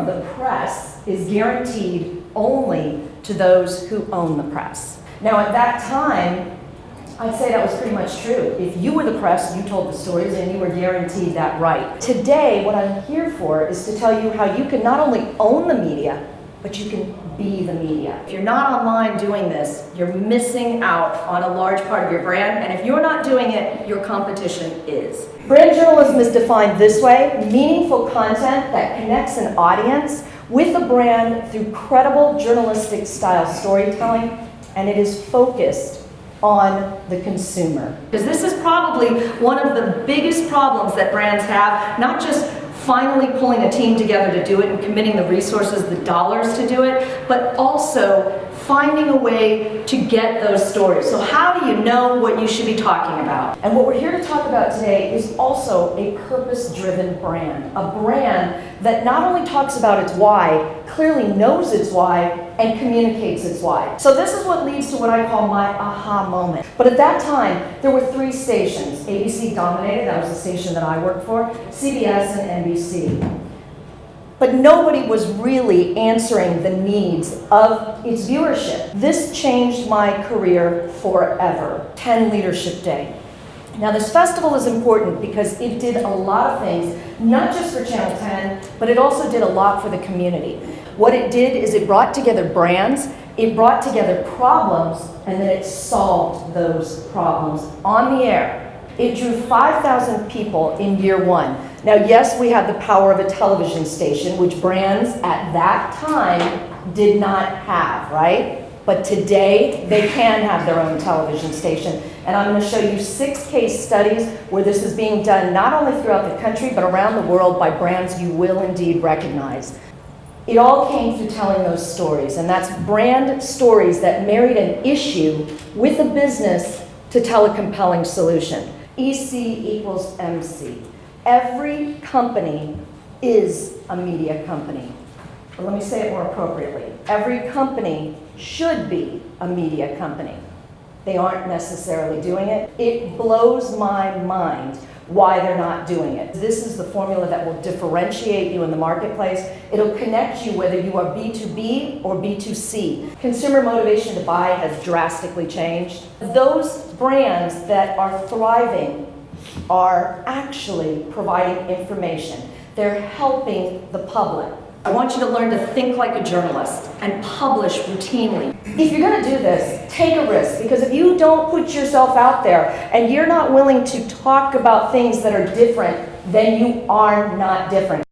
of the press is guaranteed only to those who own the press. Now, at that time, I'd say that was pretty much true. If you were the press, you told the stories and you were guaranteed that right. Today, what I'm here for is to tell you how you can not only own the media, but you can be the media. If you're not online doing this, you're missing out on a large part of your brand, and if you're not doing it, your competition is. Brand journalism is defined this way: meaningful content that connects an audience with a brand through credible journalistic style storytelling, and it is focused on the consumer. Because this is probably one of the biggest problems that brands have, not just finally pulling a team together to do it and committing the resources, the dollars to do it, but also finding a way to get those stories. So how do you know what you should be talking about? And what we're here to talk about today is also a purpose-driven brand. A brand that not only talks about its why, clearly knows its why, and communicates its why. So this is what leads to what I call my aha moment. But at that time, there were 3 stations. ABC dominated, that was the station that I worked for, CBS and NBC. But nobody was really answering the needs of its viewership. This changed my career forever. 10 Leadership Day. Now this festival is important because it did a lot of things, not just for Channel 10, but it also did a lot for the community. What it did is it brought together brands, it brought together problems, and then it solved those problems on the air. It drew 5,000 people in year 1. Now, yes, we have the power of a television station, which brands at that time did not have, right? But today, they can have their own television station. And I'm going to show you 6 case studies where this is being done not only throughout the country, but around the world by brands you will indeed recognize. It all came through telling those stories, and that's brand stories that married an issue with a business to tell a compelling solution. EC equals MC. Every company is a media company. But let me say it more appropriately. Every company should be a media company. They aren't necessarily doing it. It blows my mind why they're not doing it. This is the formula that will differentiate you in the marketplace. It'll connect you whether you are B2B or B2C. Consumer motivation to buy has drastically changed. Those brands that are thriving are actually providing information. They're helping the public. I want you to learn to think like a journalist and publish routinely. If you're going to do this, take a risk, because if you don't put yourself out there and you're not willing to talk about things that are different, then you are not different.